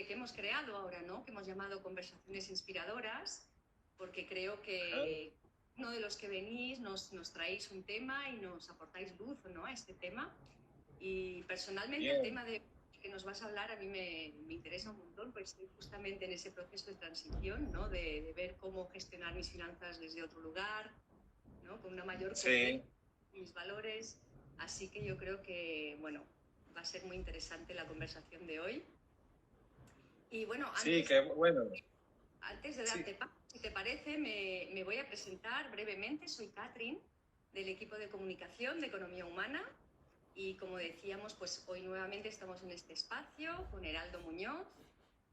que hemos creado ahora, ¿no? Que hemos llamado Conversaciones Inspiradoras, porque creo Ajá. que uno de los que venís nos traéis un tema y nos aportáis luz, ¿no? A este tema. Y personalmente el Bien. tema de que nos vas a hablar a mí me interesa un montón, pues estoy justamente en ese proceso de transición, ¿no? De ver cómo gestionar mis finanzas desde otro lugar, ¿no? Con una mayor Sí, conciencia de mis valores. Así que yo creo que, bueno, va a ser muy interesante la conversación de hoy. Y bueno, sí, qué bueno. antes de Sí, darte paso, si te parece, me voy a presentar brevemente. Soy Catherine, del equipo de comunicación de Economía Humana. Y como decíamos, pues hoy nuevamente estamos en este espacio con Heraldo Muñoz,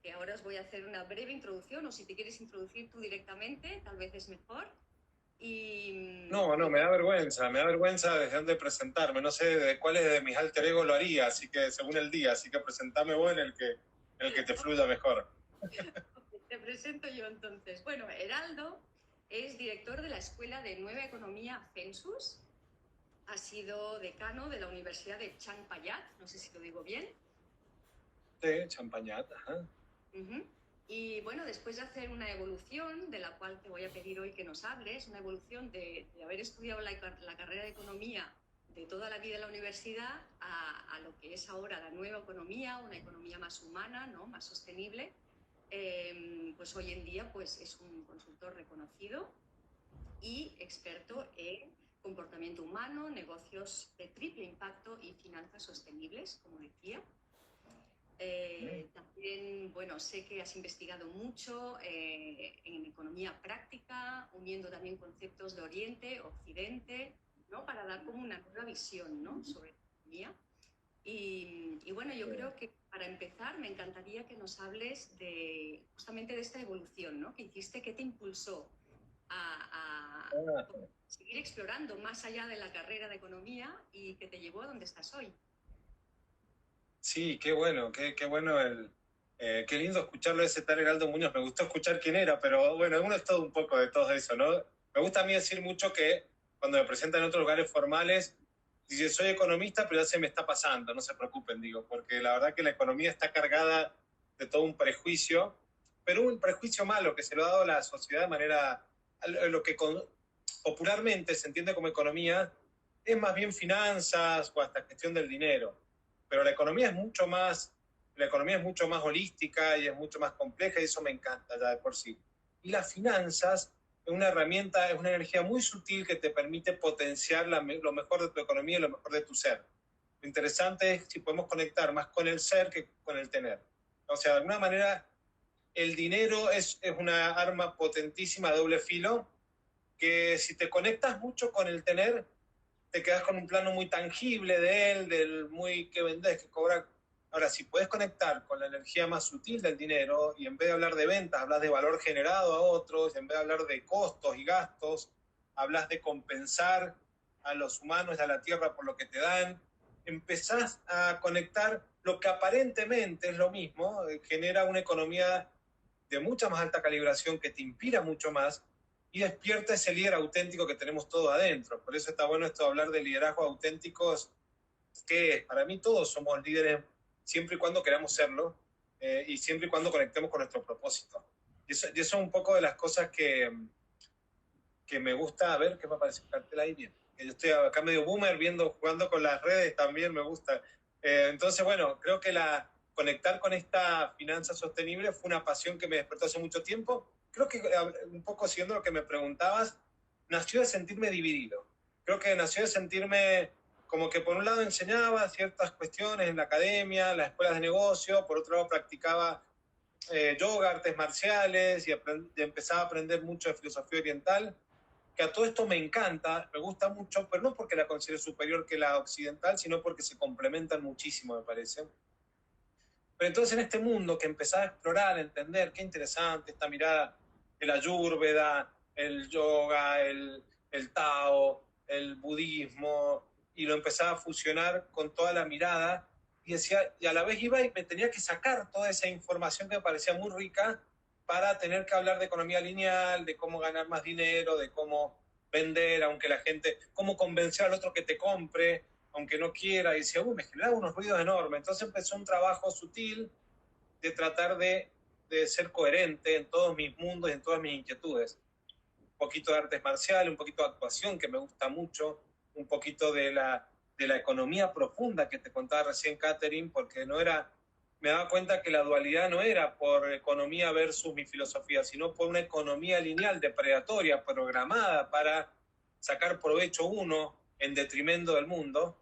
que ahora os voy a hacer una breve introducción, o si te quieres introducir tú directamente, tal vez es mejor. no, no, Y bueno, me da vergüenza desde dónde presentarme. No sé de cuáles de mis alter ego lo haría, así que según el día, así que presentame vos en el que te fluya mejor. te presento yo entonces. Bueno, Heraldo es director de la Escuela de Nueva Economía Census, ha sido decano de la Universidad de Champayat, no sé si lo digo bien. Sí, champañat, ajá. Uh-huh. Y bueno, después de hacer una evolución, de la cual te voy a pedir hoy que nos hables, una evolución de haber estudiado la carrera de economía de toda la vida en la universidad a lo que es ahora la nueva economía, una economía más humana, ¿no? Más sostenible, pues hoy en día pues es un consultor reconocido y experto en comportamiento humano, negocios de triple impacto y finanzas sostenibles, como decía. También, bueno, sé que has investigado mucho en economía práctica, uniendo también conceptos de Oriente, Occidente, ¿no? Para dar como una nueva visión, ¿no? Sobre la economía. Y bueno, yo creo que para empezar me encantaría que nos hables justamente de esta evolución, ¿no? Que hiciste, que te impulsó a Ah, seguir explorando más allá de la carrera de economía y que te llevó a donde estás hoy. sí, qué bueno, qué bueno qué lindo escucharlo ese tal Heraldo Muñoz. Me gustó escuchar quién era, pero bueno, uno es todo un poco de todo eso, ¿no? Me gusta a mí decir mucho que cuando me presentan en otros lugares formales, dice, soy economista, pero ya se me está pasando, no se preocupen, digo, porque la verdad que la economía está cargada de todo un prejuicio, pero un prejuicio malo que se lo ha dado a la sociedad de manera, a lo que popularmente se entiende como economía, es más bien finanzas o hasta gestión del dinero, pero la economía es mucho más holística y es mucho más compleja y eso me encanta ya de por sí. Y las finanzas es una herramienta, es una energía muy sutil que te permite potenciar lo mejor de tu economía y lo mejor de tu ser. Lo interesante es si podemos conectar más con el ser que con el tener. O sea, de alguna manera, el dinero es una arma potentísima de doble filo que si te conectas mucho con el tener, te quedas con un plano muy tangible de él, del muy que vendés, que cobrar. Ahora, si puedes conectar con la energía más sutil del dinero y en vez de hablar de ventas, hablas de valor generado a otros, y en vez de hablar de costos y gastos, hablas de compensar a los humanos y a la tierra por lo que te dan, empezás a conectar lo que aparentemente es lo mismo, genera una economía de mucha más alta calibración que te inspira mucho más y despierta ese líder auténtico que tenemos todo adentro. Por eso está bueno esto de hablar de liderazgos auténticos, que para mí todos somos líderes siempre y cuando queramos serlo y siempre y cuando conectemos con nuestro propósito. Y eso es un poco de las cosas que me gusta. A ver qué me aparece el cartel ahí bien. Que yo estoy acá medio boomer viendo, jugando con las redes, también me gusta. Entonces, bueno, creo que conectar con esta finanza sostenible fue una pasión que me despertó hace mucho tiempo. Creo que un poco siguiendo lo que me preguntabas, nació de sentirme dividido. Creo que nació de sentirme como que por un lado enseñaba ciertas cuestiones en la academia, las escuelas de negocio, por otro lado practicaba yoga, artes marciales y empezaba a aprender mucho de filosofía oriental, que a todo esto me encanta, me gusta mucho, pero no porque la considero superior que la occidental, sino porque se complementan muchísimo, me parece. Pero entonces en este mundo que empezaba a explorar, a entender, qué interesante esta mirada, el ayurveda, el yoga, el tao, el budismo, y lo empezaba a fusionar con toda la mirada, y decía, y a la vez iba y me tenía que sacar toda esa información que me parecía muy rica para tener que hablar de economía lineal, de cómo ganar más dinero, de cómo vender, aunque la gente, cómo convencer al otro que te compre, aunque no quiera, y decía, me generaba unos ruidos enormes. Entonces empezó un trabajo sutil de tratar de ser coherente en todos mis mundos y en todas mis inquietudes. Un poquito de artes marciales, un poquito de actuación, que me gusta mucho, un poquito de la economía profunda que te contaba recién Catherine, porque me daba cuenta que la dualidad no era por economía versus mi filosofía, sino por una economía lineal, depredatoria, programada para sacar provecho uno en detrimento del mundo.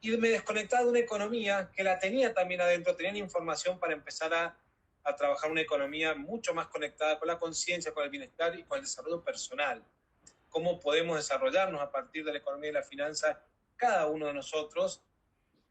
Y me desconectaba de una economía que la tenía también adentro, tenían información para empezar a trabajar una economía mucho más conectada con la conciencia, con el bienestar y con el desarrollo personal. Cómo podemos desarrollarnos a partir de la economía y la finanza, cada uno de nosotros.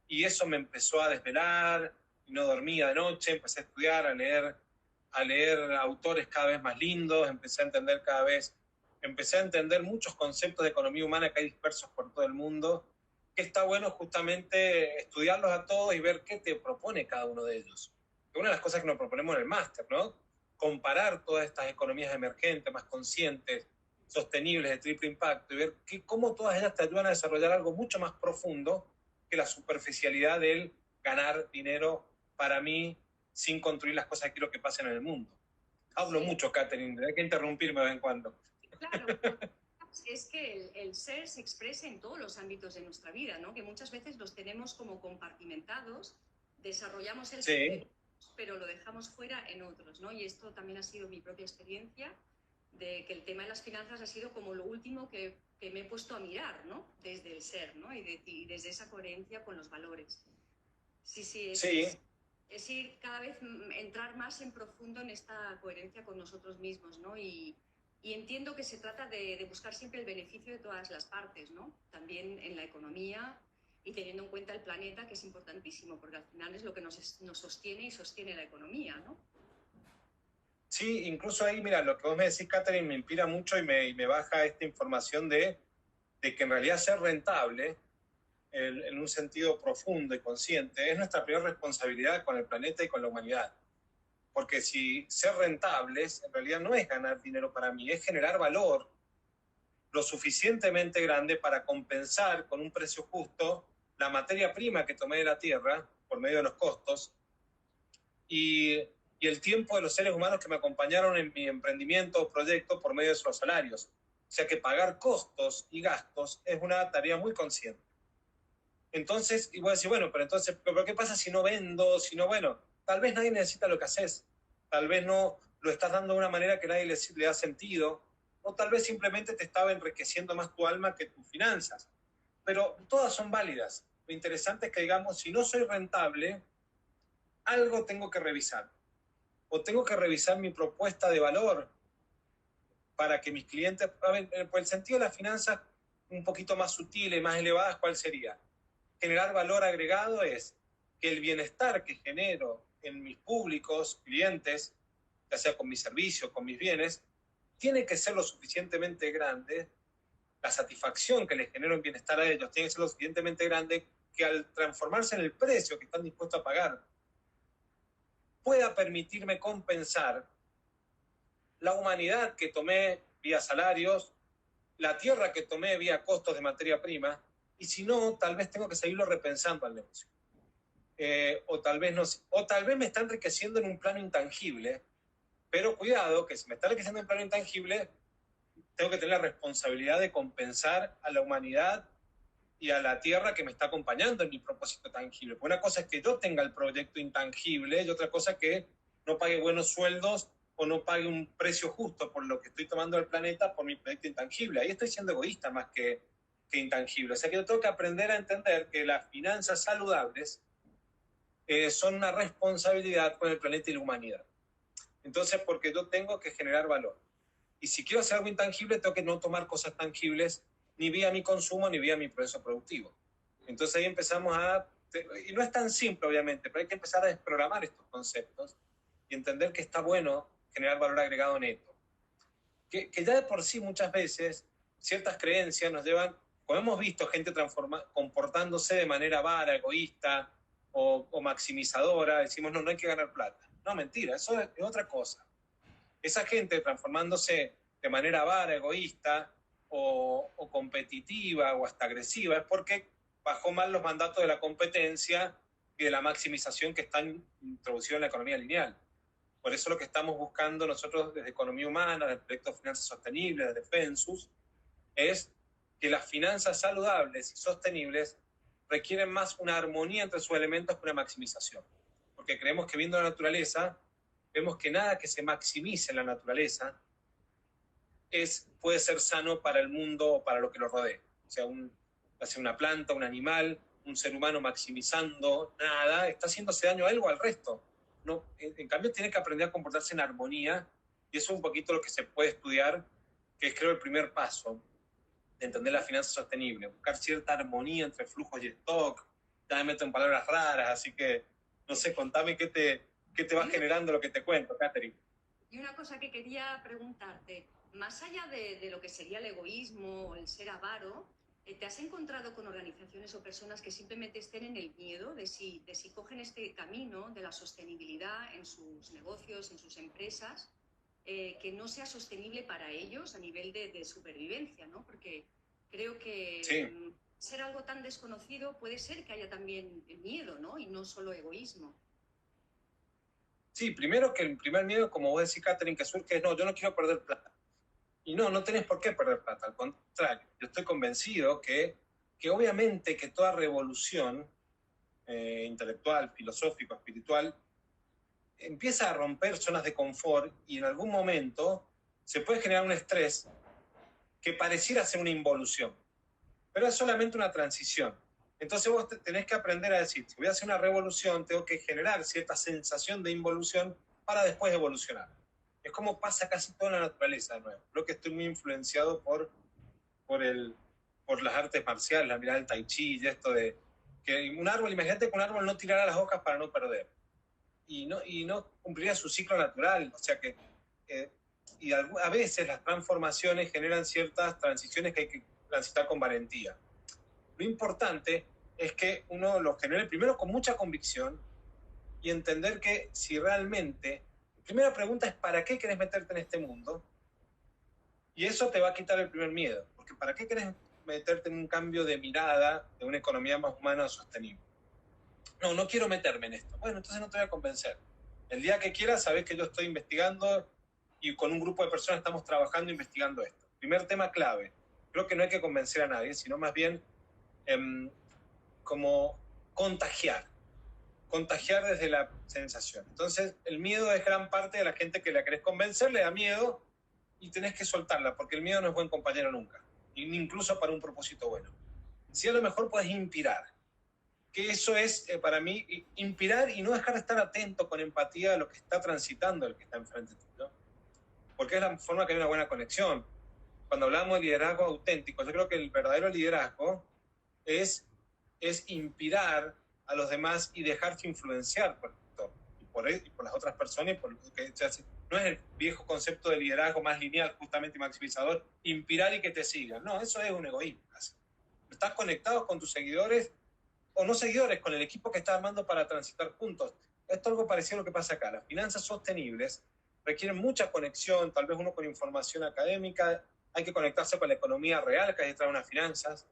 Y eso me empezó a desvelar, y no dormía de noche, empecé a estudiar, a leer autores cada vez más lindos, empecé a entender muchos conceptos de economía humana que hay dispersos por todo el mundo, que está bueno justamente estudiarlos a todos y ver qué te propone cada uno de ellos. Una de las cosas que nos proponemos en el máster, ¿no? Comparar todas estas economías emergentes, más conscientes, sostenibles, de triple impacto, y ver cómo todas ellas te ayudan a desarrollar algo mucho más profundo que la superficialidad del ganar dinero para mí sin construir las cosas que quiero que pasen en el mundo. Hablo mucho, Catherine, hay que interrumpirme de vez en cuando. Claro, es que el ser se expresa en todos los ámbitos de nuestra vida, ¿no? Que muchas veces los tenemos como compartimentados, desarrollamos el ser, pero lo dejamos fuera en otros, ¿no? Y esto también ha sido mi propia experiencia, de que el tema de las finanzas ha sido como lo último que me he puesto a mirar, ¿no? Desde el ser, ¿no? Y desde esa coherencia con los valores. Sí, es ir cada vez, entrar más en profundo en esta coherencia con nosotros mismos, ¿no? Y entiendo que se trata de buscar siempre el beneficio de todas las partes, ¿no? También en la economía y teniendo en cuenta el planeta, que es importantísimo, porque al final es lo que nos sostiene y sostiene la economía, ¿no? Sí, incluso ahí, mira, lo que vos me decís, Catherine, me inspira mucho y me baja esta información de que en realidad ser rentable, en un sentido profundo y consciente, es nuestra primera responsabilidad con el planeta y con la humanidad. Porque si ser rentables, en realidad no es ganar dinero para mí, es generar valor lo suficientemente grande para compensar con un precio justo la materia prima que tomé de la tierra por medio de los costos y el tiempo de los seres humanos que me acompañaron en mi emprendimiento o proyecto por medio de sus salarios. O sea que pagar costos y gastos es una tarea muy consciente. Entonces, y voy a decir, bueno, pero ¿qué pasa si no vendo? Si no, bueno, tal vez nadie necesita lo que haces. Tal vez no lo estás dando de una manera que nadie le da sentido. O tal vez simplemente te estaba enriqueciendo más tu alma que tus finanzas. Pero todas son válidas. Lo interesante es que digamos, si no soy rentable, algo tengo que revisar. O tengo que revisar mi propuesta de valor para que mis clientes, por el sentido de las finanzas un poquito más sutiles, más elevadas, ¿cuál sería? Generar valor agregado es que el bienestar que genero en mis públicos, clientes, ya sea con mis servicios, con mis bienes, tiene que ser lo suficientemente grande, la satisfacción que les genero en bienestar a ellos tiene que ser lo suficientemente grande que al transformarse en el precio que están dispuestos a pagar, pueda permitirme compensar la humanidad que tomé vía salarios, la tierra que tomé vía costos de materia prima, y si no, tal vez tengo que seguirlo repensando al negocio. O tal vez me está enriqueciendo en un plano intangible, pero cuidado, que si me está enriqueciendo en un plano intangible, tengo que tener la responsabilidad de compensar a la humanidad y a la tierra que me está acompañando en mi propósito tangible. Porque una cosa es que yo tenga el proyecto intangible y otra cosa es que no pague buenos sueldos o no pague un precio justo por lo que estoy tomando del planeta por mi proyecto intangible. Ahí estoy siendo egoísta más que intangible. O sea que yo tengo que aprender a entender que las finanzas saludables son una responsabilidad con el planeta y la humanidad. Entonces, porque yo tengo que generar valor. Y si quiero hacer algo intangible, tengo que no tomar cosas tangibles ni vía mi consumo ni vía mi proceso productivo. Entonces ahí empezamos y no es tan simple obviamente, pero hay que empezar a desprogramar estos conceptos y entender que está bueno generar valor agregado neto. Que ya de por sí muchas veces ciertas creencias nos llevan, como hemos visto, gente comportándose de manera avara, egoísta o maximizadora, decimos no hay que ganar plata. No, mentira, eso es otra cosa. Esa gente transformándose de manera avara, egoísta o competitiva o hasta agresiva es porque bajó mal los mandatos de la competencia y de la maximización que están introducidos en la economía lineal. Por eso lo que estamos buscando nosotros desde Economía Humana, del proyecto de Finanzas Sostenibles, desde FENSUS, es que las finanzas saludables y sostenibles requieren más una armonía entre sus elementos que una maximización. Porque creemos que viendo la naturaleza, vemos que nada que se maximice en la naturaleza puede ser sano para el mundo o para lo que lo rodea. O sea, una planta, un animal, un ser humano maximizando nada, está haciéndose daño a algo o al resto. No, en cambio, tiene que aprender a comportarse en armonía, y eso es un poquito lo que se puede estudiar, que es creo el primer paso de entender la finanza sostenible, buscar cierta armonía entre flujos y stock. Ya me meto en palabras raras, así que, no sé, contame qué te va generando lo que te cuento, Catherine. Y una cosa que quería preguntarte, más allá de lo que sería el egoísmo o el ser avaro, ¿te has encontrado con organizaciones o personas que simplemente estén en el miedo de si cogen este camino de la sostenibilidad en sus negocios, en sus empresas, que no sea sostenible para ellos a nivel de supervivencia, ¿no? Porque creo que sí, ser algo tan desconocido puede ser que haya también miedo, ¿no? Y no solo egoísmo. Sí, primero que el primer miedo, como vos decís, Catherine, que surge es, no, yo no quiero perder plata. Y no tenés por qué perder plata, al contrario. Yo estoy convencido que obviamente que toda revolución intelectual, filosófico, espiritual, empieza a romper zonas de confort y en algún momento se puede generar un estrés que pareciera ser una involución, pero es solamente una transición. Entonces vos tenés que aprender a decir, si voy a hacer una revolución, tengo que generar cierta sensación de involución para después evolucionar. Es como pasa casi toda la naturaleza de nuevo. Creo que estoy muy influenciado por las artes marciales, la mirada del tai chi y esto de que un árbol, imagínate que un árbol no tirara las hojas para no perder y no cumpliría su ciclo natural. O sea que y a veces las transformaciones generan ciertas transiciones que hay que transitar con valentía. Lo importante es que uno lo genere primero con mucha convicción y entender que si realmente, la primera pregunta es ¿para qué querés meterte en este mundo? Y eso te va a quitar el primer miedo, porque ¿para qué querés meterte en un cambio de mirada de una economía más humana o sostenible? No quiero meterme en esto. Bueno, entonces no te voy a convencer. El día que quieras, sabés que yo estoy investigando y con un grupo de personas estamos trabajando investigando esto. Primer tema clave. Creo que no hay que convencer a nadie, sino más bien como contagiar desde la sensación. Entonces, el miedo es gran parte de la gente que la querés convencer, le da miedo y tenés que soltarla, porque el miedo no es buen compañero nunca, incluso para un propósito bueno. Si a lo mejor puedes inspirar, que eso es para mí inspirar y no dejar de estar atento con empatía a lo que está transitando el que está enfrente tuyo, porque es la forma que hay una buena conexión. Cuando hablamos de liderazgo auténtico, yo creo que el verdadero liderazgo es inspirar a los demás y dejarse influenciar por esto, y por las otras personas, y por lo que se hace. No es el viejo concepto de liderazgo más lineal, justamente maximizador, inspirar y que te sigan. No, eso es un egoísmo. Estás conectado con tus seguidores o no seguidores, con el equipo que estás armando para transitar juntos. Esto es algo parecido a lo que pasa acá. Las finanzas sostenibles requieren mucha conexión, tal vez uno con información académica, hay que conectarse con la economía real que hay detrás de unas finanzas,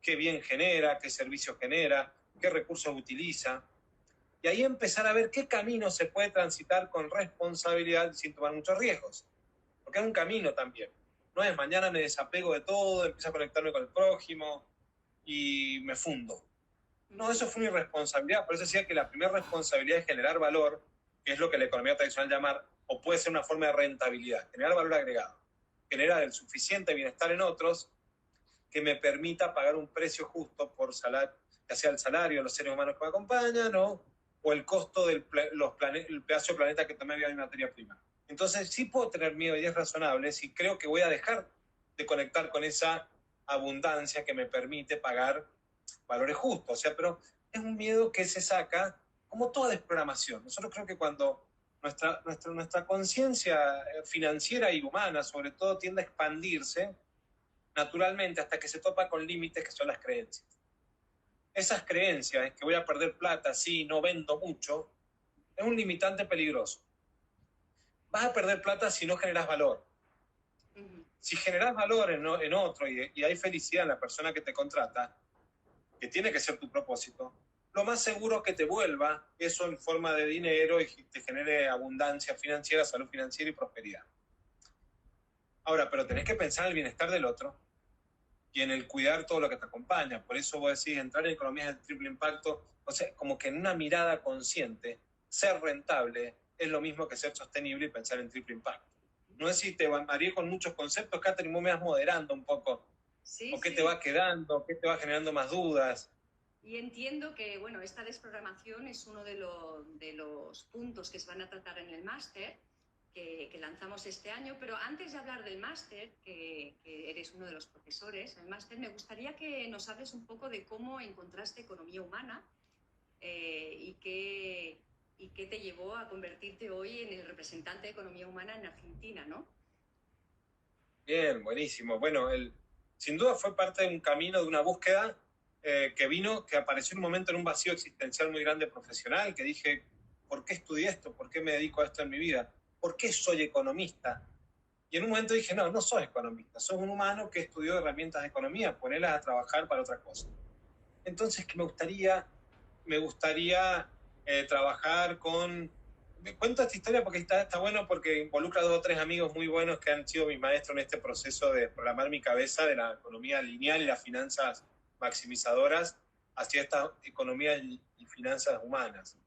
qué bien genera, qué servicios genera, qué recursos utiliza. Y ahí empezar a ver qué camino se puede transitar con responsabilidad sin tomar muchos riesgos. Porque es un camino también. No es mañana me desapego de todo, empiezo a conectarme con el prójimo y me fundo. No, eso fue una irresponsabilidad. Por eso decía que la primera responsabilidad es generar valor, que es lo que la economía tradicional llama, o puede ser una forma de rentabilidad, generar valor agregado. Generar el suficiente bienestar en otros que me permita pagar un precio justo por salario, ya sea el salario de los seres humanos que me acompañan, ¿no? O el costo del el pedazo de planeta que también había de materia prima. Entonces sí puedo tener miedo y es razonable si creo que voy a dejar de conectar con esa abundancia que me permite pagar valores justos. O sea, pero es un miedo que se saca como toda desprogramación. Nosotros creo que cuando nuestra conciencia financiera y humana, sobre todo, tiende a expandirse naturalmente hasta que se topa con límites que son las creencias. Esas creencias, que voy a perder plata si no vendo mucho, es un limitante peligroso. Vas a perder plata si no generas valor. Si generas valor en otro y hay felicidad en la persona que te contrata, que tiene que ser tu propósito, lo más seguro es que te vuelva eso en forma de dinero y te genere abundancia financiera, salud financiera y prosperidad. Ahora, pero tenés que pensar en el bienestar del otro y en el cuidar todo lo que te acompaña. Por eso vos decís, entrar en economías de triple impacto, o sea, como que en una mirada consciente, ser rentable es lo mismo que ser sostenible y pensar en triple impacto. No sé si te mareé con muchos conceptos, Catherine, vos me vas moderando un poco. Sí, ¿O qué sí. te va quedando? ¿Qué te va generando más dudas? Y entiendo que, bueno, esta desprogramación es uno de los puntos que se van a tratar en el máster que lanzamos este año, pero antes de hablar del máster, que eres uno de los profesores del máster, me gustaría que nos hables un poco de cómo encontraste economía humana y qué te llevó a convertirte hoy en el representante de economía humana en Argentina, ¿no? Bien, buenísimo. Bueno, sin duda fue parte de un camino, de una búsqueda que apareció en un momento en un vacío existencial muy grande profesional, que dije, ¿por qué estudié esto? ¿Por qué me dedico a esto en mi vida? ¿Por qué soy economista? Y en un momento dije, no sos economista, sos un humano que estudió herramientas de economía, ponerlas a trabajar para otra cosa. Entonces, que me gustaría trabajar con... Me cuento esta historia porque está bueno, porque involucra a 2 o 3 amigos muy buenos que han sido mis maestros en este proceso de programar mi cabeza de la economía lineal y las finanzas maximizadoras hacia esta economía y finanzas humanas.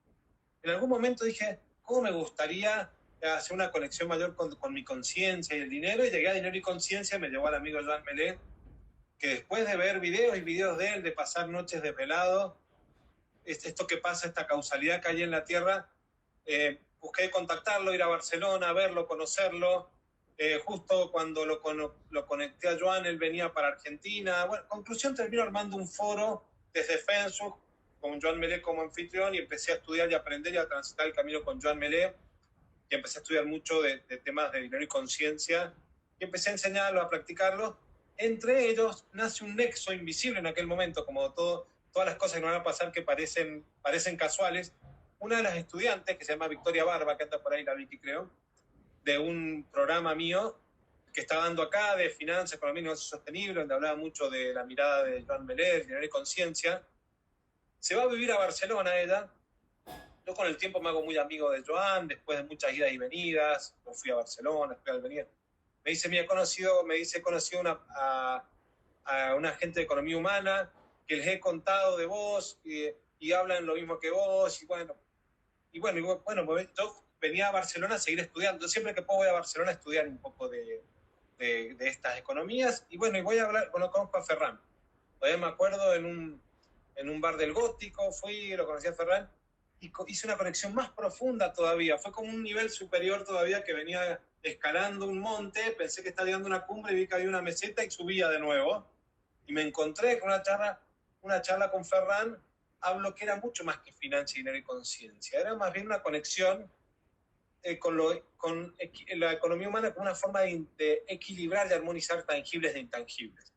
En algún momento dije, ¿cómo me gustaría hacer una conexión mayor con mi conciencia y el dinero? Y llegué a Dinero y Conciencia, me llevó al amigo Joan Melé, que después de ver videos y videos de él, de pasar noches desvelado, esto que pasa, esta causalidad que hay en la Tierra, busqué contactarlo, ir a Barcelona, verlo, conocerlo. Justo cuando lo conecté a Joan, él venía para Argentina. Bueno, conclusión, termino armando un foro desde Facebook con Joan Melé como anfitrión y empecé a estudiar y aprender y a transitar el camino con Joan Melé. Y empecé a estudiar mucho de temas de dinero y conciencia y empecé a enseñarlo, a practicarlo. Entre ellos nace un nexo invisible en aquel momento, como todas las cosas que nos van a pasar que parecen casuales. Una de las estudiantes, que se llama Victoria Barba, que anda por ahí, la Vicky creo, de un programa mío que está dando acá de finanzas, economía y negocio sostenible, donde hablaba mucho de la mirada de Joan Melé, dinero y conciencia, se va a vivir a Barcelona ella. Yo con el tiempo me hago muy amigo de Joan, después de muchas idas y venidas, yo fui a Barcelona, fui a venir. Me dice, he conocido a una agente de economía humana que les he contado de vos y hablan lo mismo que vos, y bueno, yo venía a Barcelona a seguir estudiando. Yo siempre que puedo voy a Barcelona a estudiar un poco de estas economías, y bueno, y voy a hablar, bueno, conozco a Ferran. Todavía me acuerdo en un bar del Gótico, fui, lo conocí a Ferran, y hice una conexión más profunda todavía. Fue como un nivel superior todavía, que venía escalando un monte, pensé que estaba llegando a una cumbre y vi que había una meseta y subía de nuevo. Y me encontré con una charla con Ferran, hablo que era mucho más que finanzas, dinero y conciencia. Era más bien una conexión con la economía humana como una forma de equilibrar y armonizar tangibles de intangibles.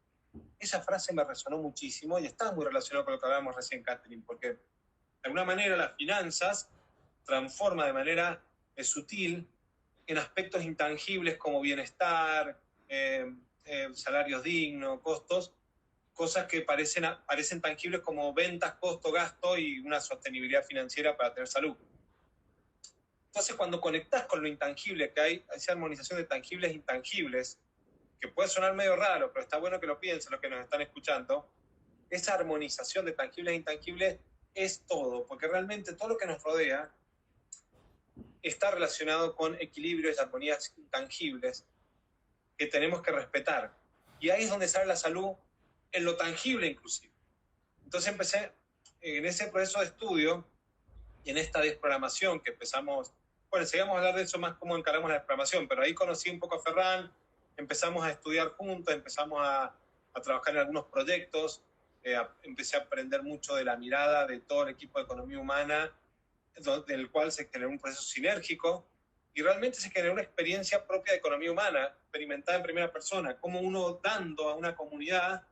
Esa frase me resonó muchísimo y está muy relacionado con lo que hablábamos recién, Catherine, porque de alguna manera las finanzas transforma de manera sutil en aspectos intangibles como bienestar, salarios dignos, costos, cosas que parecen tangibles como ventas, costo, gasto y una sostenibilidad financiera para tener salud. Entonces, cuando conectás con lo intangible, que hay esa armonización de tangibles e intangibles, que puede sonar medio raro, pero está bueno que lo piensen los que nos están escuchando, esa armonización de tangibles e intangibles es todo, porque realmente todo lo que nos rodea está relacionado con equilibrios y armonías intangibles que tenemos que respetar. Y ahí es donde sale la salud, en lo tangible inclusive. Entonces empecé en ese proceso de estudio y en esta desprogramación que empezamos, bueno, seguimos a hablar de eso más, cómo encaramos la desprogramación, pero ahí conocí un poco a Ferran, empezamos a estudiar juntos, empezamos a trabajar en algunos proyectos, empecé a aprender mucho de la mirada de todo el equipo de economía humana, del cual se generó un proceso sinérgico y realmente se generó una experiencia propia de economía humana, experimentada en primera persona, cómo uno dando a una comunidad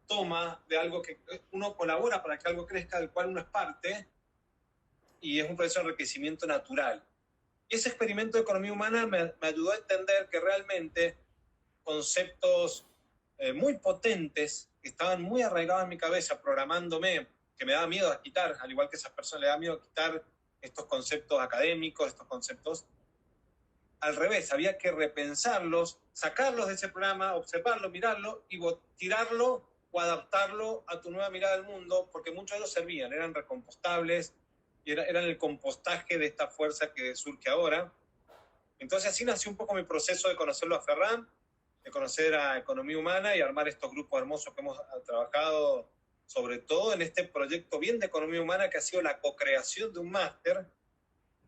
toma de algo que uno colabora para que algo crezca, del cual uno es parte, y es un proceso de enriquecimiento natural. Y ese experimento de economía humana me ayudó a entender que realmente conceptos muy potentes que estaban muy arraigados en mi cabeza, programándome que me daba miedo a quitar, al igual que esas personas, le da miedo quitar estos conceptos académicos, estos conceptos. Al revés, había que repensarlos, sacarlos de ese programa, observarlo, mirarlo y tirarlo o adaptarlo a tu nueva mirada del mundo, porque muchos de ellos servían, eran recompostables y eran el compostaje de esta fuerza que surge ahora. Entonces así nació un poco mi proceso de conocerlo a Ferran, de conocer a Economía Humana y armar estos grupos hermosos que hemos trabajado, sobre todo en este proyecto bien de Economía Humana, que ha sido la co-creación de un máster,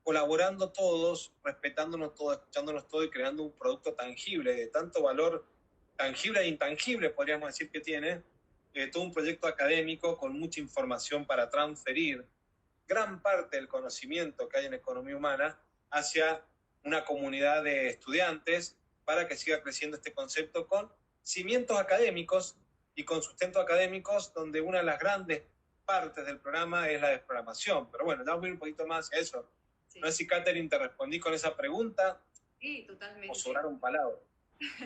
colaborando todos, respetándonos todos, escuchándonos todos y creando un producto tangible, de tanto valor tangible e intangible, podríamos decir que tiene, todo un proyecto académico con mucha información para transferir gran parte del conocimiento que hay en Economía Humana hacia una comunidad de estudiantes para que siga creciendo este concepto con cimientos académicos y con sustentos académicos, donde una de las grandes partes del programa es la desprogramación. Pero bueno, ya voy un poquito más hacia eso. Sí. No sé si, Catherine, te respondí con esa pregunta. Sí, totalmente. O sobraron palabras.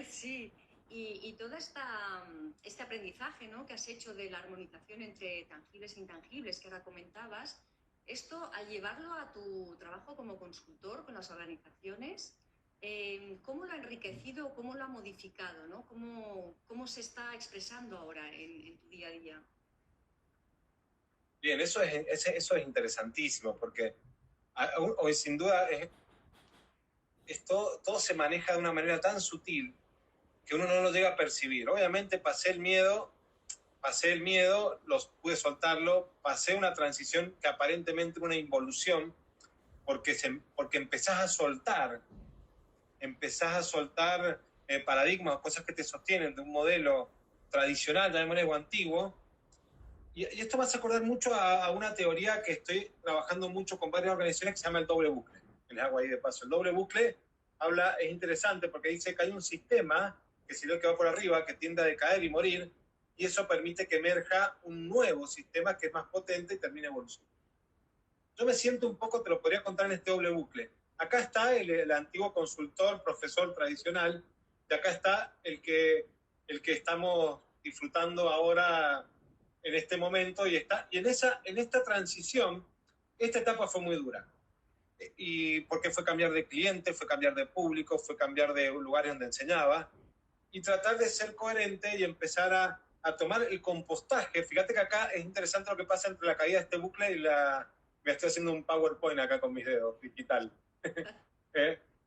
Sí, y todo este aprendizaje, ¿no?, que has hecho de la armonización entre tangibles e intangibles que ahora comentabas, esto al llevarlo a tu trabajo como consultor con las organizaciones, ¿cómo lo ha enriquecido, cómo lo ha modificado, ¿no? ¿Cómo se está expresando ahora en tu día a día? Bien, eso es interesantísimo, porque hoy sin duda todo se maneja de una manera tan sutil que uno no lo llega a percibir. Obviamente pasé el miedo, pude soltarlo, pasé una transición que aparentemente una involución, porque empezás a soltar paradigmas, cosas que te sostienen de un modelo tradicional, llamémosle, o antiguo. Y esto me hace acordar mucho a una teoría que estoy trabajando mucho con varias organizaciones, que se llama el doble bucle. Les hago ahí de paso. El doble bucle es interesante porque dice que hay un sistema, que si lo que va por arriba, que tiende a decaer y morir, y eso permite que emerja un nuevo sistema que es más potente y termine evolucionando. Yo me siento un poco, te lo podría contar en este doble bucle. Acá está el antiguo consultor, profesor tradicional, y acá está el que estamos disfrutando ahora en este momento, y en esta transición, esta etapa fue muy dura. Y porque fue cambiar de cliente, fue cambiar de público, fue cambiar de lugares donde enseñaba, y tratar de ser coherente y empezar a tomar el compostaje. Fíjate que acá es interesante lo que pasa entre la caída de este bucle y me estoy haciendo un PowerPoint acá con mis dedos, digital.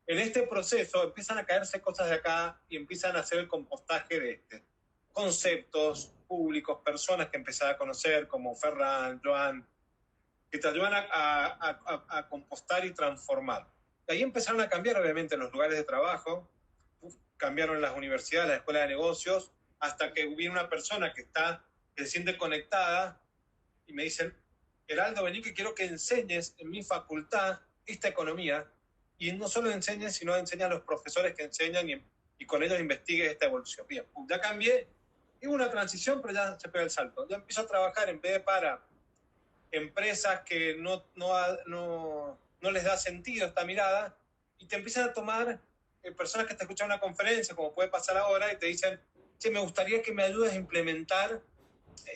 En este proceso empiezan a caerse cosas de acá y empiezan a hacer el compostaje de conceptos públicos, personas que empezás a conocer, como Ferran, Joan, que te ayudan a compostar y transformar. De ahí empezaron a cambiar, obviamente, los lugares de trabajo, cambiaron las universidades, las escuelas de negocios, hasta que hubo una persona que se siente conectada y me dicen: Heraldo, vení que quiero que enseñes en mi facultad esta economía, y no solo enseñes, sino enseña a los profesores que enseñan y con ellos investigues esta evolución. Bien, ya cambié, hubo una transición, pero ya se pega el salto. Ya empiezo a trabajar en vez de para empresas que no les da sentido esta mirada, y te empiezan a tomar personas que te escuchan una conferencia, como puede pasar ahora, y te dicen: che, me gustaría que me ayudes a implementar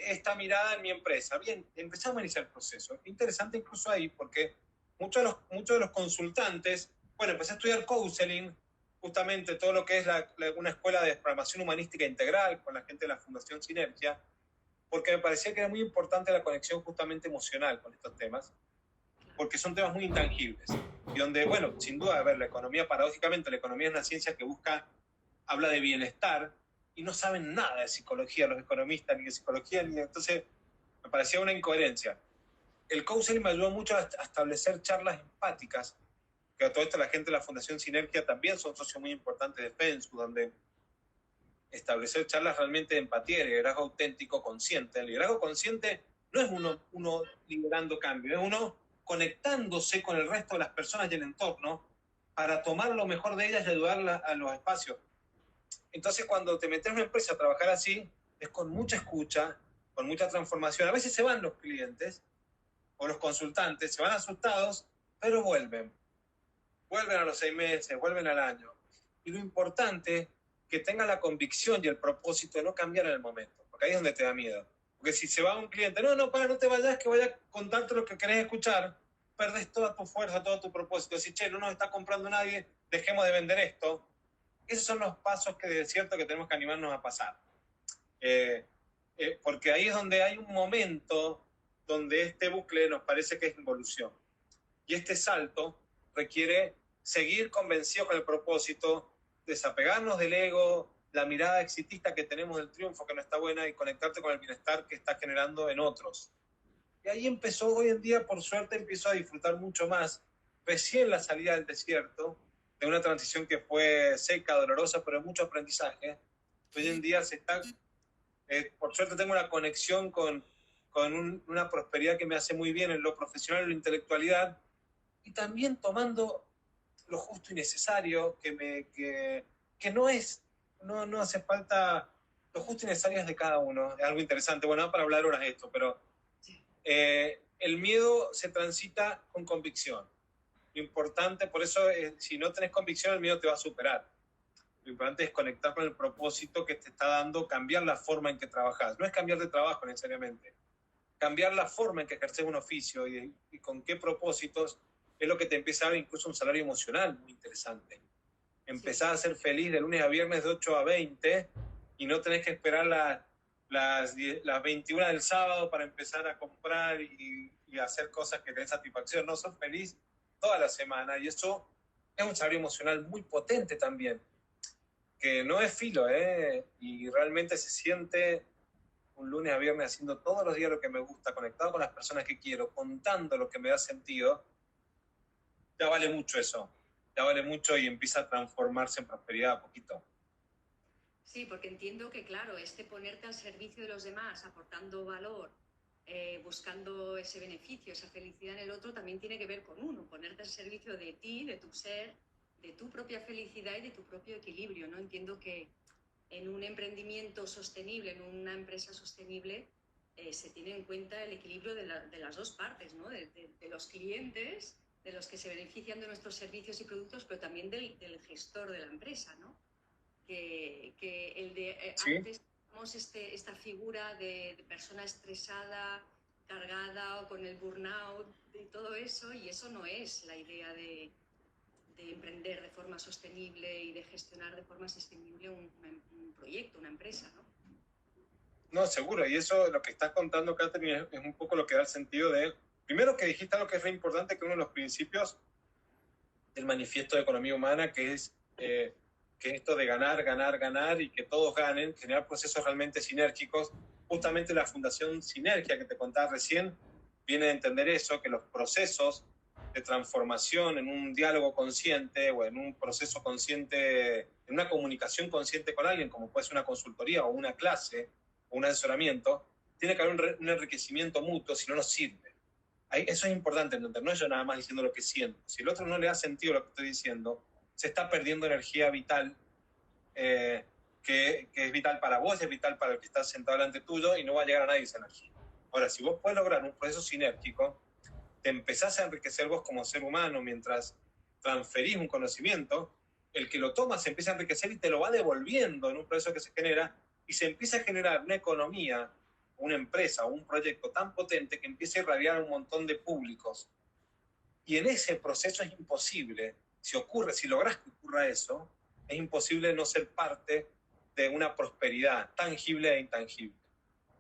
esta mirada en mi empresa. Bien, empezamos a iniciar el proceso. Interesante incluso ahí, porque muchos de los consultantes, bueno, empecé a estudiar counseling, justamente todo lo que es una escuela de programación humanística integral con la gente de la Fundación Sinergia, porque me parecía que era muy importante la conexión justamente emocional con estos temas, porque son temas muy intangibles, y donde, bueno, sin duda, a ver, la economía, paradójicamente, la economía es una ciencia que habla de bienestar, y no saben nada de psicología los economistas, ni de psicología, entonces me parecía una incoherencia. El counseling me ayudó mucho a establecer charlas empáticas, que a todo esto la gente de la Fundación Sinergia también son socios muy importantes de FENSU, donde establecer charlas realmente de empatía y liderazgo auténtico, consciente. El liderazgo consciente no es uno liderando cambio, es uno conectándose con el resto de las personas y el entorno para tomar lo mejor de ellas y ayudarlas a los espacios. Entonces, cuando te metes en una empresa a trabajar así, es con mucha escucha, con mucha transformación. A veces se van los clientes o los consultantes, se van asustados, pero vuelven a los 6 meses, vuelven al año. Y lo importante, que tengan la convicción y el propósito de no cambiar en el momento, porque ahí es donde te da miedo. Porque si se va un cliente, no te vayas, que voy a contarte lo que querés escuchar, perdés toda tu fuerza, todo tu propósito. Si, che, no nos está comprando nadie, dejemos de vender esto. Esos son los pasos que es cierto que tenemos que animarnos a pasar. Porque ahí es donde hay un momento donde este bucle nos parece que es involución. Y este salto requiere seguir convencidos con el propósito, desapegarnos del ego, la mirada exitista que tenemos del triunfo que no está buena y conectarte con el bienestar que está generando en otros. Y ahí empezó, hoy en día, por suerte, empiezo a disfrutar mucho más, recién la salida del desierto, de una transición que fue seca, dolorosa, pero mucho aprendizaje. Hoy en día se está, por suerte tengo una conexión con una prosperidad que me hace muy bien en lo profesional y en la intelectualidad, y también tomando lo justo y necesario, que no hace falta, lo justo y necesario es de cada uno, es algo interesante, bueno, para hablar horas de esto, pero el miedo se transita con convicción. Lo importante, por eso, si no tenés convicción, el miedo te va a superar. Lo importante es conectar con el propósito que te está dando, cambiar la forma en que trabajas. No es cambiar de trabajo necesariamente, cambiar la forma en que ejerces un oficio y con qué propósitos es lo que te empieza a dar incluso un salario emocional muy interesante. Empezás a ser feliz de lunes a viernes de 8 a 20 y no tenés que esperar las 21 del sábado para empezar a comprar y hacer cosas que te den satisfacción. No, sos feliz toda la semana y eso es un salario emocional muy potente también, que no es filo, y realmente se siente un lunes a viernes haciendo todos los días lo que me gusta, conectado con las personas que quiero, contando lo que me da sentido. Ya vale mucho eso, ya vale mucho y empieza a transformarse en prosperidad a poquito. Sí, porque entiendo que, claro, ponerte al servicio de los demás, aportando valor, buscando ese beneficio, esa felicidad en el otro, también tiene que ver con uno, ponerte al servicio de ti, de tu ser, de tu propia felicidad y de tu propio equilibrio, ¿no? Entiendo que en un emprendimiento sostenible, en una empresa sostenible, se tiene en cuenta el equilibrio de las dos partes, ¿no? De los clientes, de los que se benefician de nuestros servicios y productos, pero también del gestor de la empresa, ¿no? Que el de ¿Sí? antes tenemos esta figura de persona estresada, cargada o con el burnout y todo eso, y eso no es la idea de emprender de forma sostenible y de gestionar de forma sostenible un proyecto, una empresa, ¿no? No, seguro, y eso lo que estás contando, Catherine, es un poco lo que da el sentido de, primero que dijiste algo que es re importante, que uno de los principios del manifiesto de economía humana, que es esto de ganar, ganar, ganar y que todos ganen, generar procesos realmente sinérgicos. Justamente la Fundación Sinergia que te contaba recién viene a entender eso, que los procesos de transformación en un diálogo consciente o en un proceso consciente, en una comunicación consciente con alguien, como puede ser una consultoría o una clase o un asesoramiento, tiene que haber un enriquecimiento mutuo, si no nos sirve. Eso es importante entender, no es yo nada más diciendo lo que siento. Si el otro no le da sentido lo que estoy diciendo, se está perdiendo energía vital, que es vital para vos, es vital para el que está sentado delante tuyo y no va a llegar a nadie esa energía. Ahora, si vos podés lograr un proceso sinérgico, te empezás a enriquecer vos como ser humano mientras transferís un conocimiento, el que lo toma se empieza a enriquecer y te lo va devolviendo en un proceso que se genera y se empieza a generar una economía, una empresa o un proyecto tan potente que empieza a irradiar a un montón de públicos. Y en ese proceso es imposible, si logras que ocurra eso, es imposible no ser parte de una prosperidad tangible e intangible,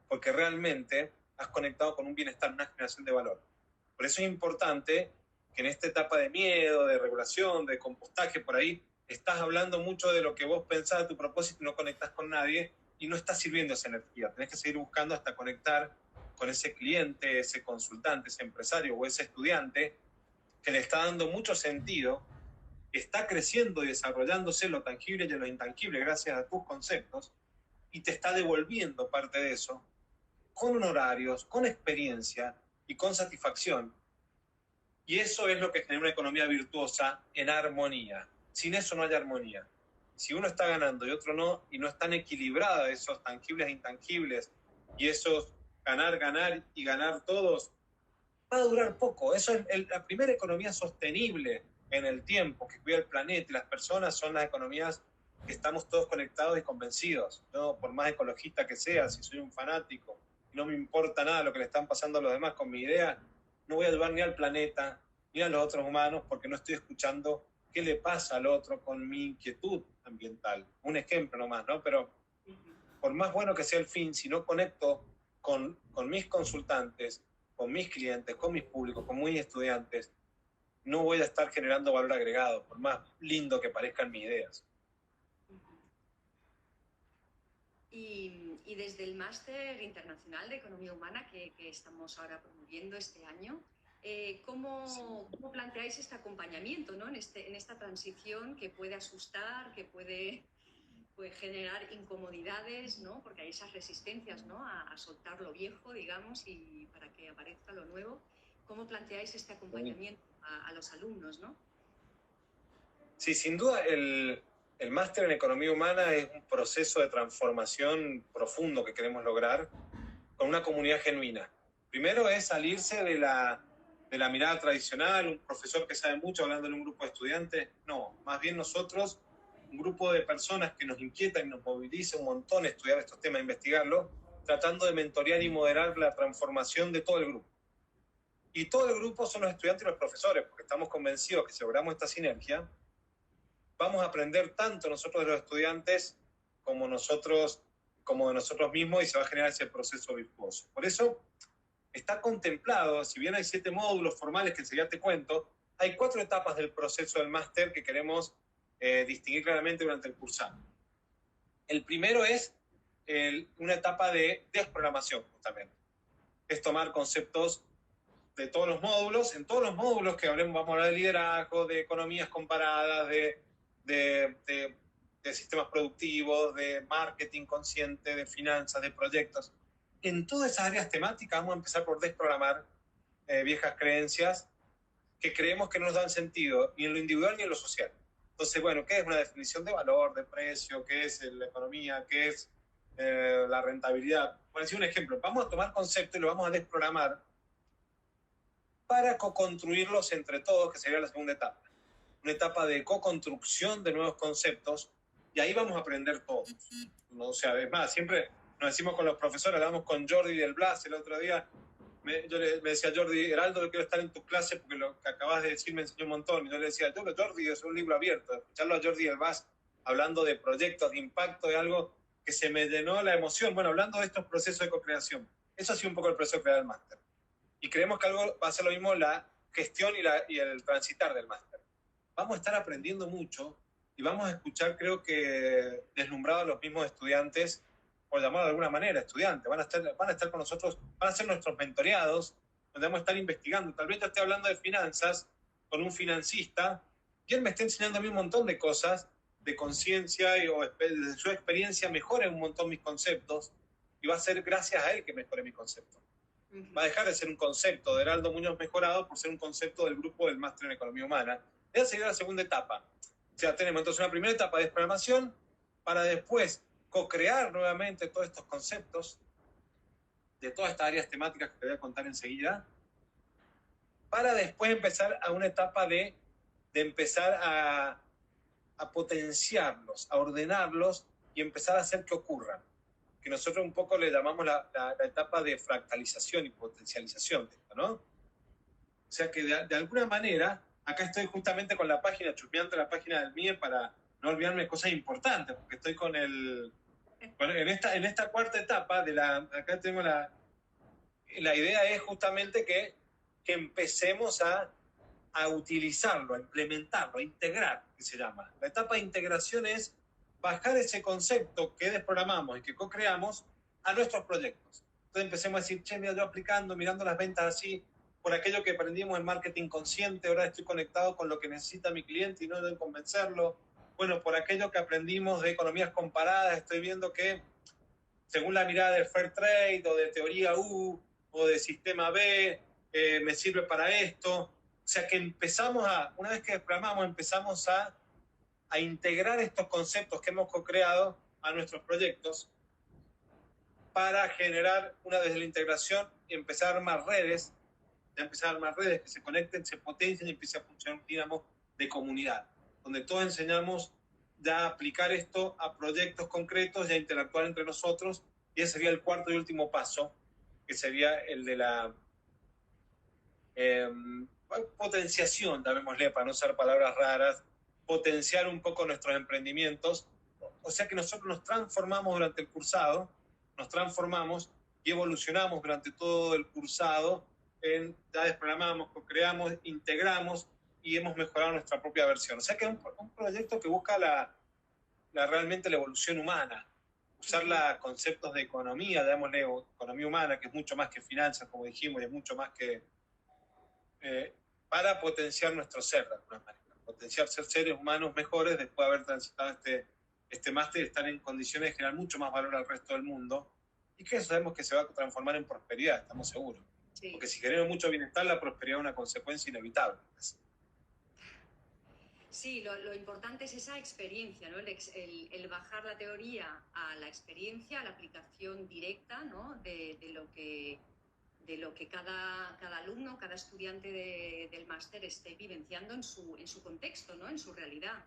porque realmente has conectado con un bienestar, una generación de valor. Por eso es importante que en esta etapa de miedo, de regulación, de compostaje, por ahí, estás hablando mucho de lo que vos pensás de tu propósito y no conectás con nadie y no está sirviendo esa energía. Tenés que seguir buscando hasta conectar con ese cliente, ese consultante, ese empresario o ese estudiante que le está dando mucho sentido, está creciendo y desarrollándose lo tangible y lo intangible gracias a tus conceptos y te está devolviendo parte de eso con honorarios, con experiencia y con satisfacción. Y eso es lo que genera una economía virtuosa en armonía. Sin eso no hay armonía. Si uno está ganando y otro no, y no están equilibradas esos tangibles e intangibles, y esos ganar, ganar y ganar todos, va a durar poco. Eso es la primera economía sostenible en el tiempo, que cuida el planeta y las personas, son las economías que estamos todos conectados y convencidos. Yo, por más ecologista que sea, si soy un fanático y no me importa nada lo que le están pasando a los demás con mi idea, no voy a ayudar ni al planeta, ni a los otros humanos, porque no estoy escuchando qué le pasa al otro con mi inquietud ambiental. Un ejemplo nomás, ¿no? Pero por más bueno que sea el fin, si no conecto con mis consultantes, con mis clientes, con mis públicos, con mis estudiantes, no voy a estar generando valor agregado, por más lindo que parezcan mis ideas. Y desde el Máster Internacional de Economía Humana que estamos ahora promoviendo este año, ¿cómo planteáis este acompañamiento, ¿no? en esta transición que puede asustar, que puede generar incomodidades, ¿no? Porque hay esas resistencias, ¿no? a soltar lo viejo, digamos, y para que aparezca lo nuevo? ¿Cómo planteáis este acompañamiento a los alumnos, ¿no? Sí, sin duda el máster en Economía Humana es un proceso de transformación profundo que queremos lograr con una comunidad genuina. Primero es salirse de la mirada tradicional, un profesor que sabe mucho hablando en un grupo de estudiantes. No, más bien nosotros, un grupo de personas que nos inquietan y nos moviliza un montón estudiar estos temas, investigarlos, tratando de mentorear y moderar la transformación de todo el grupo. Y todo el grupo son los estudiantes y los profesores, porque estamos convencidos que si logramos esta sinergia, vamos a aprender tanto nosotros de los estudiantes como de nosotros mismos, y se va a generar ese proceso virtuoso. Por eso está contemplado, si bien hay 7 módulos formales que enseguida te cuento, hay 4 etapas del proceso del máster que queremos distinguir claramente durante el cursado. El primero es una etapa de desprogramación, justamente. Es tomar conceptos de todos los módulos. En todos los módulos que hablemos, vamos a hablar de liderazgo, de economías comparadas, de sistemas productivos, de marketing consciente, de finanzas, de proyectos. En todas esas áreas temáticas vamos a empezar por desprogramar viejas creencias que creemos que no nos dan sentido ni en lo individual ni en lo social. Entonces, bueno, ¿qué es una definición de valor, de precio? ¿Qué es la economía? ¿Qué es la rentabilidad? Por decir un ejemplo, vamos a tomar conceptos y lo vamos a desprogramar para co-construirlos entre todos, que sería la segunda etapa. Una etapa de co-construcción de nuevos conceptos, y ahí vamos a aprender todos. ¿No? O sea, es más, siempre nos decimos con los profesores, hablamos con Jordi del Blas el otro día, yo me decía Jordi, Heraldo, yo quiero estar en tu clase porque lo que acabas de decir me enseñó un montón. Y yo le decía, Jordi es un libro abierto, escucharlo a Jordi del Blas hablando de proyectos, de impacto, de algo que se me llenó la emoción. Bueno, hablando de estos procesos de co-creación, eso ha sido un poco el proceso de crear el máster. Y creemos que algo va a ser lo mismo la gestión y el transitar del máster. Vamos a estar aprendiendo mucho y vamos a escuchar, creo que deslumbrados los mismos estudiantes, por llamarlo de alguna manera, estudiantes, van a estar con nosotros, van a ser nuestros mentoreados, donde vamos a estar investigando. Tal vez yo esté hablando de finanzas con un financista y él me está enseñando a mí un montón de cosas, de conciencia, o de su experiencia mejora un montón mis conceptos, y va a ser gracias a él que mejore mi concepto. Va a dejar de ser un concepto de Heraldo Muñoz mejorado por ser un concepto del grupo del máster en Economía Humana. Esa sería la segunda etapa. O sea, tenemos entonces una primera etapa de desprogramación para después co-crear nuevamente todos estos conceptos de todas estas áreas temáticas que te voy a contar enseguida, para después empezar a una etapa de empezar a potenciarlos, a ordenarlos y empezar a hacer que ocurran. Que nosotros un poco le llamamos la etapa de fractalización y potencialización de esto, ¿no? O sea que de alguna manera, acá estoy justamente con la página, chusmeando la página del MIE para no olvidarme cosas importantes, porque estoy con bueno, en esta cuarta etapa, acá tengo la idea es justamente que empecemos a utilizarlo, a implementarlo, a integrar, que se llama. La etapa de integración es bajar ese concepto que desprogramamos y que co-creamos a nuestros proyectos. Entonces empecemos a decir, che, mira, yo aplicando, mirando las ventas así, por aquello que aprendimos en marketing consciente, ahora estoy conectado con lo que necesita mi cliente y no debo convencerlo. Bueno, por aquello que aprendimos de economías comparadas, estoy viendo que según la mirada del Fair Trade o de teoría U o de sistema B, me sirve para esto. O sea que una vez que desprogramamos, empezamos a integrar estos conceptos que hemos co-creado a nuestros proyectos para generar desde la integración y empezar a armar redes, que se conecten, se potencien y empiece a funcionar un dinamo de comunidad, donde todos enseñamos ya a aplicar esto a proyectos concretos y a interactuar entre nosotros, y ese sería el cuarto y último paso, que sería el de la potenciación, llamémosle, para no usar palabras raras, potenciar un poco nuestros emprendimientos. O sea que nosotros nos transformamos durante el cursado, nos transformamos y evolucionamos durante todo el cursado, ya desprogramamos, creamos, integramos y hemos mejorado nuestra propia versión. O sea que es un proyecto que busca realmente la evolución humana, usar conceptos de economía, llamémosle economía humana, que es mucho más que finanzas, como dijimos, y es mucho más que para potenciar nuestro ser, de alguna manera. Potenciar ser seres humanos mejores después de haber transitado este máster y estar en condiciones de generar mucho más valor al resto del mundo. Y que eso sabemos que se va a transformar en prosperidad, estamos seguros. Sí. Porque si queremos mucho bienestar, la prosperidad es una consecuencia inevitable. Sí, lo importante es esa experiencia, ¿no? El bajar la teoría a la experiencia, a la aplicación directa, ¿no? de lo que cada alumno, cada estudiante del máster esté vivenciando en su contexto, ¿no? En su realidad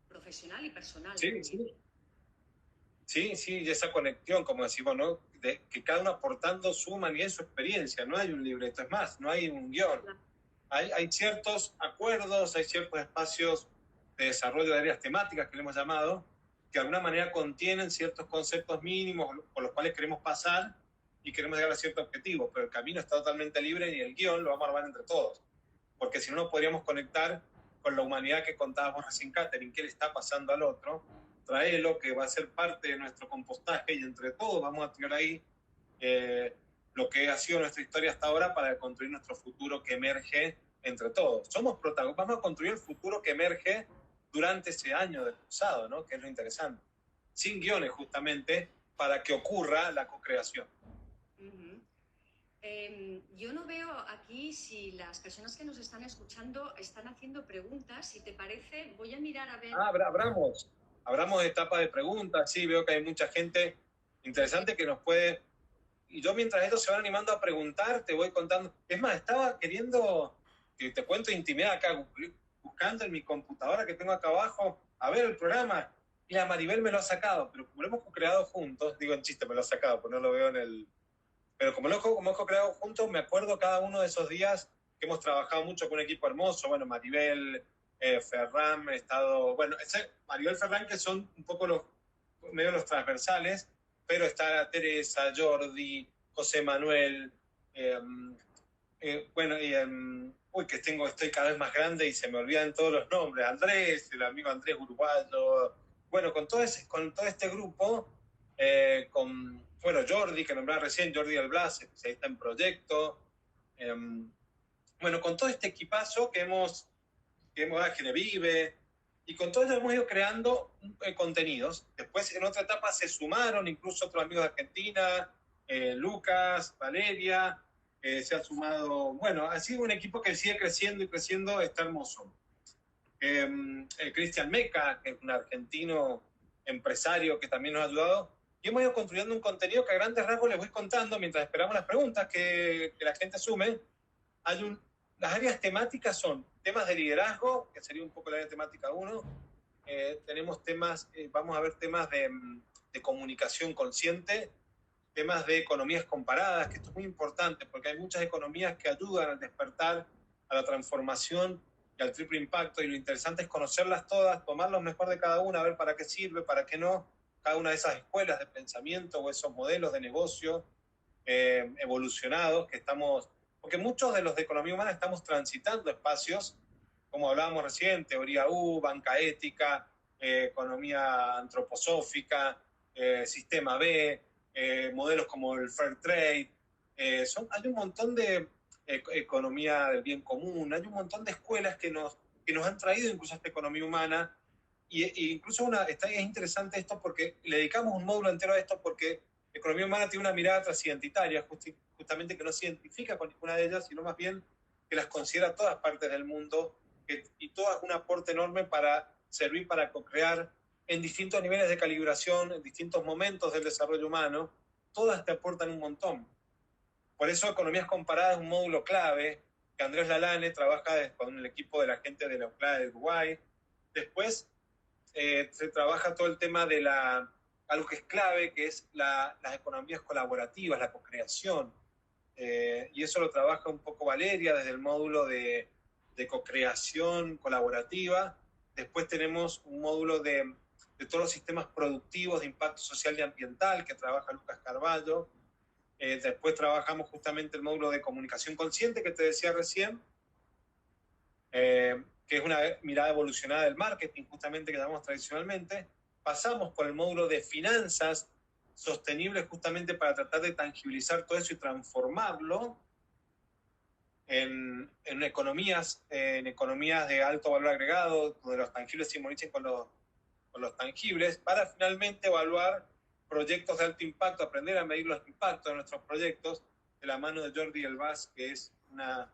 profesional y personal. Sí, sí. Sí, sí, y esa conexión, como decimos, ¿no? De que cada uno aportando su humanidad y su experiencia. No hay un libreto, es más, no hay un guión. Hay ciertos acuerdos, hay ciertos espacios de desarrollo de áreas temáticas que le hemos llamado, que de alguna manera contienen ciertos conceptos mínimos por los cuales queremos pasar y queremos llegar a cierto objetivo, pero el camino está totalmente libre y el guión lo vamos a armar entre todos, porque si no, no podríamos conectar con la humanidad que contábamos recién, Catherine, qué le está pasando al otro, traerlo, que va a ser parte de nuestro compostaje y entre todos vamos a tener ahí lo que ha sido nuestra historia hasta ahora para construir nuestro futuro que emerge entre todos. Somos protagonistas, vamos a construir el futuro que emerge durante ese año del cursado, ¿no? Que es lo interesante. Sin guiones, justamente, para que ocurra la co-creación. Yo no veo aquí si las personas que nos están escuchando están haciendo preguntas. Si te parece, voy a mirar a ver... Abramos etapa de preguntas. Sí, veo que hay mucha gente interesante que nos puede... Y yo mientras ellos se van animando a preguntar, te voy contando. Es más, estaba queriendo que te cuento intimidad acá, buscando en mi computadora que tengo acá abajo, a ver el programa. Y la Maribel me lo ha sacado, pero como lo hemos creado juntos, digo en chiste, me lo ha sacado, pues no lo veo en el... Pero como hemos creado juntos, me acuerdo cada uno de esos días que hemos trabajado mucho con un equipo hermoso. Bueno, Maribel, Ferran, he estado... Bueno, Maribel, Ferran, que son un poco medio los transversales, pero está Teresa, Jordi, José Manuel, bueno, y estoy cada vez más grande y se me olvidan todos los nombres. Andrés, el amigo Andrés uruguayo. Bueno, con todo este grupo, bueno, Jordi, que nombraba recién, Jordi Alblas, especialista en proyecto. Bueno, con todo este equipazo que Genevieve, y con todo ello hemos ido creando contenidos. Después, en otra etapa, se sumaron incluso otros amigos de Argentina, Lucas, Valeria, se ha sumado, bueno, ha sido un equipo que sigue creciendo y creciendo, está hermoso. Cristian Meca, que es un argentino empresario que también nos ha ayudado, y hemos ido construyendo un contenido que a grandes rasgos les voy contando mientras esperamos las preguntas que la gente asume. Las áreas temáticas son temas de liderazgo, que sería un poco la área temática 1. Tenemos temas, vamos a ver temas de comunicación consciente, temas de economías comparadas, que esto es muy importante porque hay muchas economías que ayudan al despertar, a la transformación y al triple impacto, y lo interesante es conocerlas todas, tomar lo mejor de cada una, ver para qué sirve, para qué no, cada una de esas escuelas de pensamiento o esos modelos de negocio evolucionados que estamos, porque muchos de los de economía humana estamos transitando espacios, como hablábamos recién, teoría U, banca ética, economía antroposófica, sistema B, modelos como el fair trade. Hay un montón de economía del bien común, hay un montón de escuelas que nos han traído incluso a esta economía humana, y incluso es interesante esto porque le dedicamos un módulo entero a esto porque la economía humana tiene una mirada transidentitaria, justamente que no se identifica con ninguna de ellas, sino más bien que las considera todas partes del mundo y todas un aporte enorme para servir para co-crear en distintos niveles de calibración, en distintos momentos del desarrollo humano. Todas te aportan un montón. Por eso Economías Comparadas es un módulo clave que Andrés Lalane trabaja con el equipo de la gente de la UCLA de Uruguay. Después se trabaja todo el tema de algo que es clave, que es las economías colaborativas, la co-creación. y eso lo trabaja un poco Valeria desde el módulo de co-creación colaborativa. Después tenemos un módulo de todos los sistemas productivos de impacto social y ambiental que trabaja Lucas Carballo. Después trabajamos justamente el módulo de comunicación consciente que te decía recién, que es una mirada evolucionada del marketing, justamente que llamamos tradicionalmente. Pasamos por el módulo de finanzas sostenibles, justamente para tratar de tangibilizar todo eso y transformarlo en economías de alto valor agregado, donde los tangibles se simbólicen con los tangibles, para finalmente evaluar proyectos de alto impacto, aprender a medir los impactos de nuestros proyectos, de la mano de Jordi Elbaz, que es una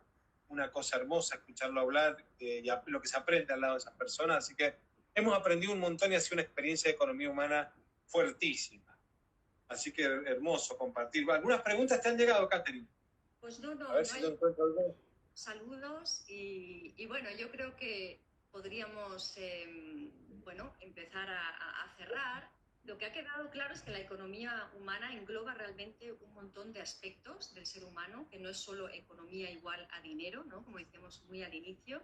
cosa hermosa escucharlo hablar, y lo que se aprende al lado de esas personas. Así que hemos aprendido un montón y ha sido una experiencia de economía humana fuertísima. Así que hermoso compartir. ¿Algunas preguntas te han llegado, Catherine? Pues no, A ver si lo encuentro algo. Saludos y bueno, yo creo que podríamos bueno, empezar a cerrar. Lo que ha quedado claro es que la economía humana engloba realmente un montón de aspectos del ser humano, que no es solo economía igual a dinero, ¿no? Como decíamos muy al inicio,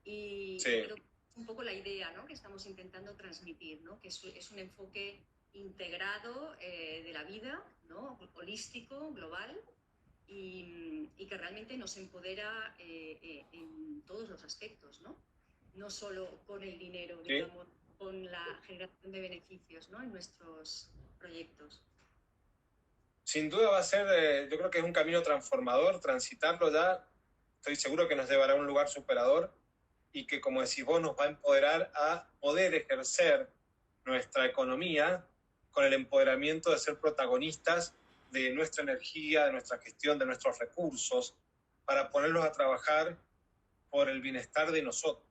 y Sí. creo que es un poco la idea, ¿no?, que estamos intentando transmitir, ¿no?, que es un enfoque integrado de la vida, ¿no?, holístico, global, y que realmente nos empodera en todos los aspectos, ¿no? No solo con el dinero, Sí. digamos, con la generación de beneficios, ¿no?, en nuestros proyectos. Sin duda va a ser, yo creo que es un camino transformador, transitarlo ya, estoy seguro que nos llevará a un lugar superador y que, como decís vos, nos va a empoderar a poder ejercer nuestra economía con el empoderamiento de ser protagonistas de nuestra energía, de nuestra gestión, de nuestros recursos, para ponerlos a trabajar por el bienestar de nosotros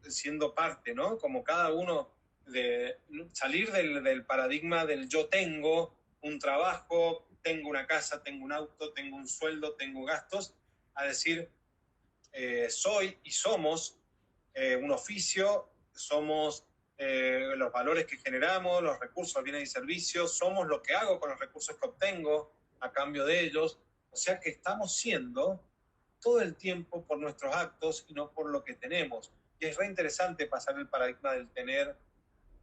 siendo parte, ¿no? Como cada uno, de salir del paradigma del yo tengo un trabajo, tengo una casa, tengo un auto, tengo un sueldo, tengo gastos, a decir, soy y somos un oficio, somos los valores que generamos, los recursos, bienes y servicios, somos lo que hago con los recursos que obtengo a cambio de ellos. O sea que estamos siendo todo el tiempo por nuestros actos y no por lo que tenemos. Y es re interesante pasar del paradigma del tener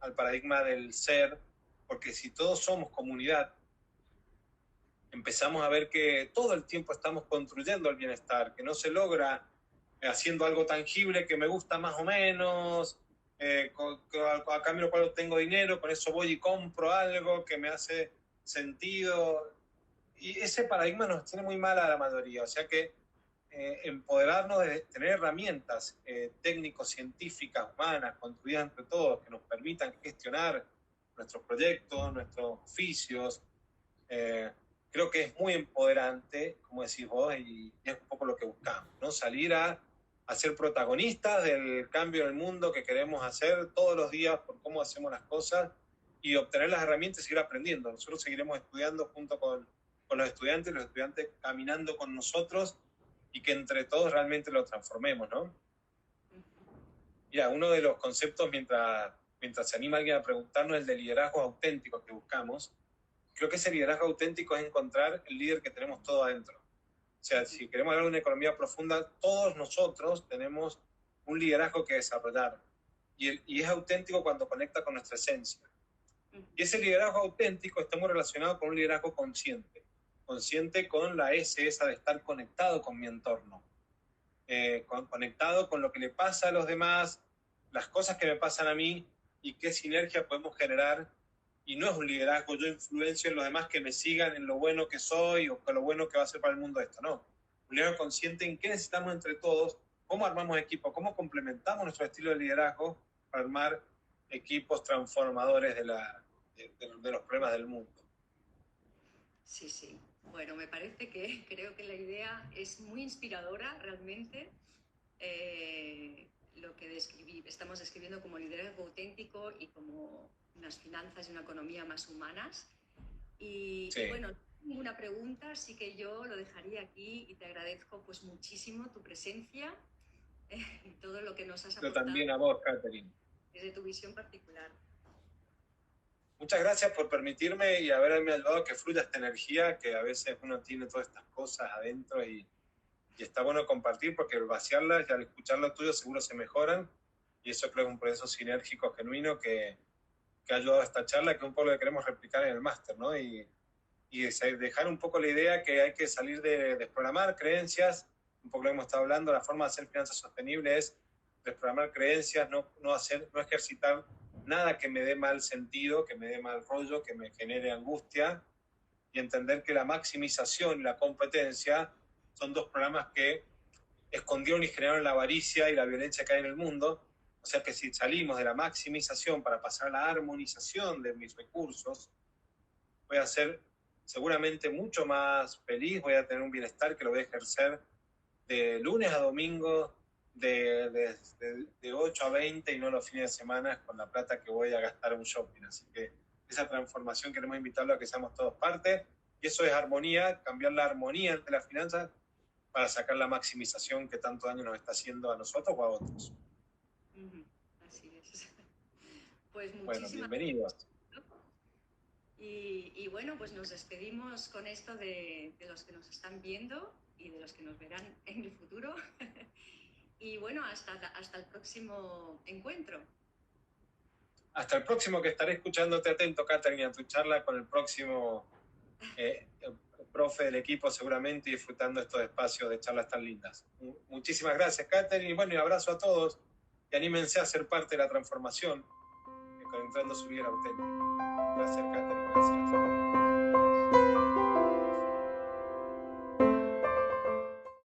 al paradigma del ser, porque si todos somos comunidad, empezamos a ver que todo el tiempo estamos construyendo el bienestar, que no se logra haciendo algo tangible que me gusta más o menos, a cambio del cual tengo dinero, con eso voy y compro algo que me hace sentido. Y ese paradigma nos tiene muy mal a la mayoría, o sea que empoderarnos de tener herramientas técnicos, científicas, humanas, construidas entre todos, que nos permitan gestionar nuestros proyectos, nuestros oficios. Creo que es muy empoderante, como decís vos, y es un poco lo que buscamos, ¿no? Salir a ser protagonistas del cambio en el mundo que queremos hacer todos los días por cómo hacemos las cosas y obtener las herramientas y seguir aprendiendo. Nosotros seguiremos estudiando junto con los estudiantes caminando con nosotros y que entre todos realmente lo transformemos, ¿no? Mira, uno de los conceptos mientras se anima alguien a preguntarnos es el de liderazgo auténtico que buscamos. Creo que ese liderazgo auténtico es encontrar el líder que tenemos todo adentro. O sea, si queremos hablar de una economía profunda, todos nosotros tenemos un liderazgo que desarrollar. Y es auténtico cuando conecta con nuestra esencia. Y ese liderazgo auténtico está muy relacionado con un liderazgo consciente. Consciente con la S esa de estar conectado con mi entorno. Conectado con lo que le pasa a los demás, las cosas que me pasan a mí y qué sinergia podemos generar. Y no es un liderazgo, yo influencio en los demás que me sigan en lo bueno que soy o con lo bueno que va a ser para el mundo esto, no. Un liderazgo consciente en qué necesitamos entre todos, cómo armamos equipos, cómo complementamos nuestro estilo de liderazgo para armar equipos transformadores de los problemas del mundo. Sí, sí. Bueno, me parece que creo que la idea es muy inspiradora realmente. Lo que estamos describiendo como liderazgo auténtico y como unas finanzas y una economía más humanas. Y bueno, no tengo ninguna pregunta, así que yo lo dejaría aquí y te agradezco pues muchísimo tu presencia y todo lo que nos has aportado. Yo también a vos, Catherine. Desde tu visión particular. Muchas gracias por permitirme y haberme ayudado a que fluya esta energía, que a veces uno tiene todas estas cosas adentro y está bueno compartir, porque al vaciarlas y al escuchar lo tuyo seguro se mejoran, y eso creo que es un proceso sinérgico genuino que ha ayudado a esta charla, que es un poco lo que queremos replicar en el máster, ¿no? Y dejar un poco la idea que hay que salir de desprogramar creencias, un poco lo que hemos estado hablando, la forma de hacer finanzas sostenibles es desprogramar creencias, no ejercitar nada que me dé mal sentido, que me dé mal rollo, que me genere angustia, y entender que la maximización y la competencia son dos programas que escondieron y generaron la avaricia y la violencia que hay en el mundo. O sea que si salimos de la maximización para pasar a la armonización de mis recursos, voy a ser seguramente mucho más feliz, voy a tener un bienestar que lo voy a ejercer de lunes a domingo, de 8 a 20 y no los fines de semana con la plata que voy a gastar en un shopping. Así que esa transformación queremos invitarlo a que seamos todos parte, y eso es armonía, cambiar la armonía entre las finanzas para sacar la maximización que tanto daño nos está haciendo a nosotros o a otros. Así es. Pues bueno, muchísimas bienvenidos. Y bueno, pues nos despedimos con esto de los que nos están viendo y de los que nos verán en el futuro. Y bueno, hasta el próximo encuentro. Hasta el próximo, que estaré escuchándote atento, Catherine, a tu charla con el próximo profe del equipo seguramente, y disfrutando estos espacios de charlas tan lindas. Muchísimas gracias, Catherine, y bueno, y abrazo a todos, y anímense a ser parte de la transformación, conectando su vida auténtica. Gracias, Catherine, gracias.